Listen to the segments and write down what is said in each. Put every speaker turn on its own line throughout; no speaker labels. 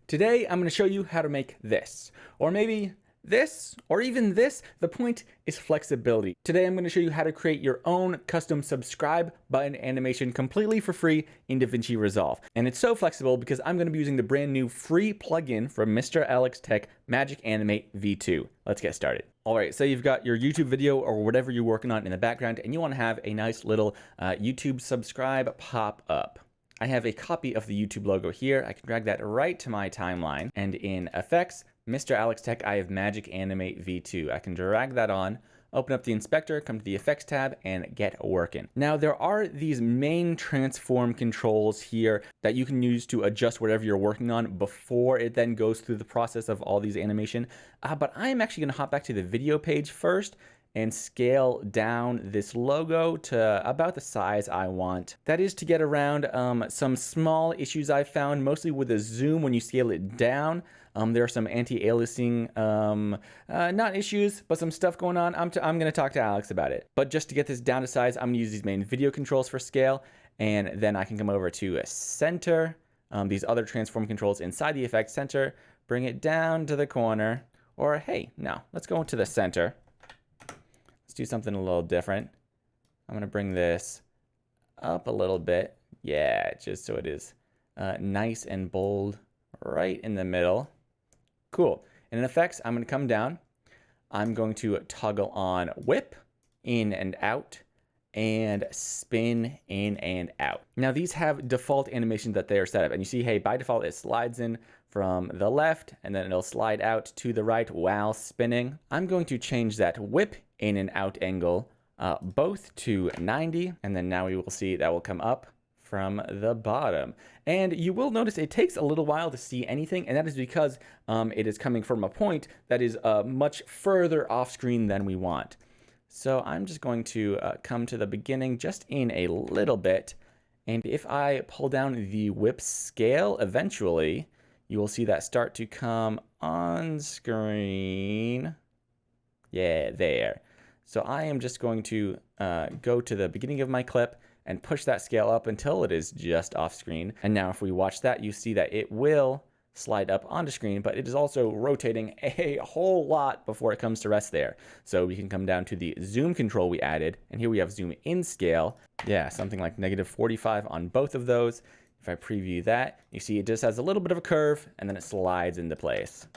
Today, I'm going to show you how to make this, or maybe this, or even this. The point is flexibility. Today, I'm going to show you how to create your own custom subscribe button animation completely for free in DaVinci Resolve. And it's so flexible because I'm going to be using the brand new free plugin from Mr. Alex Tech, Magic Animate V2. Let's get started. All right, so you've got your YouTube video or whatever you're working on in the background, and you want to have a nice little YouTube subscribe pop up. I have a copy of the YouTube logo here. I can drag that right to my timeline. And in Effects, Mr. Alex Tech, I have Magic Animate V2. I can drag that on, open up the inspector, come to the Effects tab, and get working. Now, there are these main transform controls here that you can use to adjust whatever you're working on before it then goes through the process of all these animation. But I am actually going to hop back to the video page first and scale down this logo to about the size I want. That is to get around some small issues I've found, mostly with the zoom when you scale it down. There are some anti-aliasing, not issues, but some stuff going on. I'm going to talk to Alex about it. But just to get this down to size, I'm going to use these main video controls for scale, and then I can come over to a center, these other transform controls inside the effect center, bring it down to the corner, or hey, no, let's go into the center. Let's do something a little different. I'm going to bring this up a little bit. Yeah, just so it is nice and bold right in the middle. Cool. And in effects, I'm going to come down. I'm going to toggle on whip, in and out, and spin in and out. Now these have default animations that they are set up. And you see, hey, by default, it slides in from the left, and then it'll slide out to the right while spinning. I'm going to change that whip in and out angle both to 90, and then now we will see that will come up from the bottom. And you will notice it takes a little while to see anything, and that is because it is coming from a point that is much further off screen than we want. So I'm just going to come to the beginning just in a little bit, and if I pull down the whip scale eventually, you will see that start to come on screen. Yeah, there. So I am just going to go to the beginning of my clip and push that scale up until it is just off screen. And now if we watch that, you see that it will slide up onto screen, but it is also rotating a whole lot before it comes to rest there. So we can come down to the zoom control we added, and here we have zoom in scale. Yeah, something like -45 on both of those. If I preview that, you see it just has a little bit of a curve, and then it slides into place.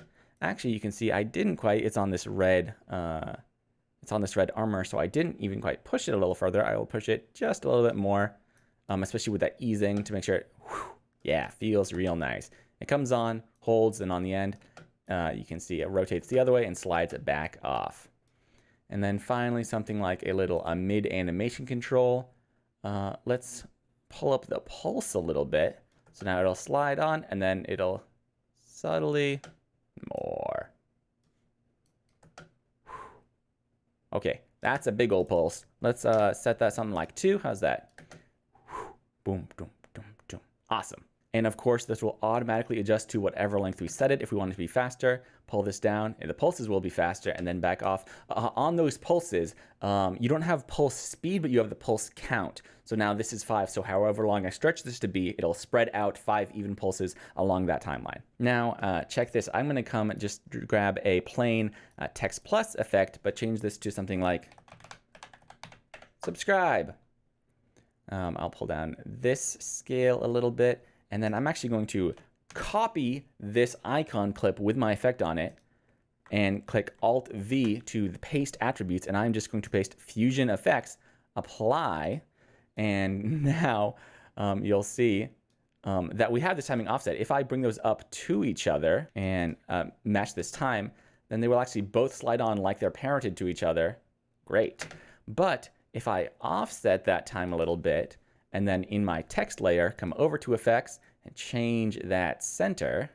Actually, you can see I didn't quite, it's on this red armor, so I didn't even quite push it a little further. I will push it just a little bit more, especially with that easing to make sure it, yeah, feels real nice. It comes on, holds, and on the end, you can see it rotates the other way and slides it back off. And then finally, something like a little mid animation control. Let's pull up the pulse a little bit. So now it'll slide on, and then it'll subtly more. Okay, that's a big old pulse. Let's set that something like 2. How's that? Boom, boom, boom, boom. Awesome. And of course, this will automatically adjust to whatever length we set it. If we want it to be faster, pull this down, and the pulses will be faster, and then back off. On those pulses, you don't have pulse speed, but you have the pulse count. So now this is 5, so however long I stretch this to be, it'll spread out 5 even pulses along that timeline. Now, check this. I'm going to come just grab a plain text plus effect, but change this to something like subscribe. I'll pull down this scale a little bit. And then I'm actually going to copy this icon clip with my effect on it and click Alt-V to the paste attributes. And I'm just going to paste Fusion Effects, apply. And now you'll see that we have this timing offset. If I bring those up to each other and match this time, then they will actually both slide on like they're parented to each other. Great. But if I offset that time a little bit, and then in my text layer, come over to effects and change that center,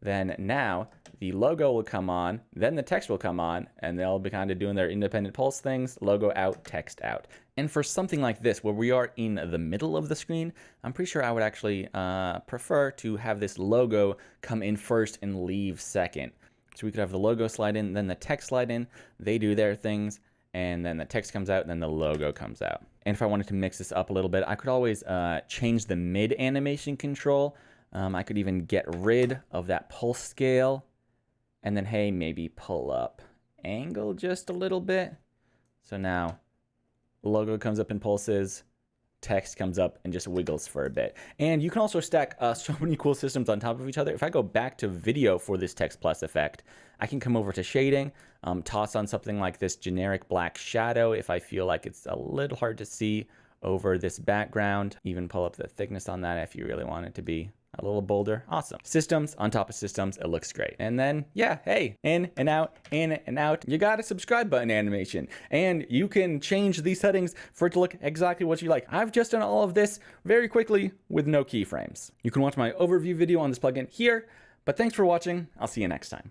then now the logo will come on, then the text will come on, and they'll be kind of doing their independent pulse things, logo out, text out. And for something like this, where we are in the middle of the screen, I'm pretty sure I would actually prefer to have this logo come in first and leave second. So we could have the logo slide in, then the text slide in, they do their things, and then the text comes out, and then the logo comes out. And if I wanted to mix this up a little bit, I could always change the mid animation control I could even get rid of that pulse scale. And then, hey, maybe pull up angle just a little bit. So now logo comes up in pulses, text comes up and just wiggles for a bit. And you can also stack so many cool systems on top of each other. If I go back to video for this text plus effect, I can come over to shading, toss on something like this generic black shadow if I feel like it's a little hard to see over this background. Even pull up the thickness on that if you really want it to be a little bolder. Awesome. Systems on top of systems. It looks great. And then, yeah, hey, in and out, in and out. You got a subscribe button animation. And you can change these settings for it to look exactly what you like. I've just done all of this very quickly with no keyframes. You can watch my overview video on this plugin here. But thanks for watching. I'll see you next time.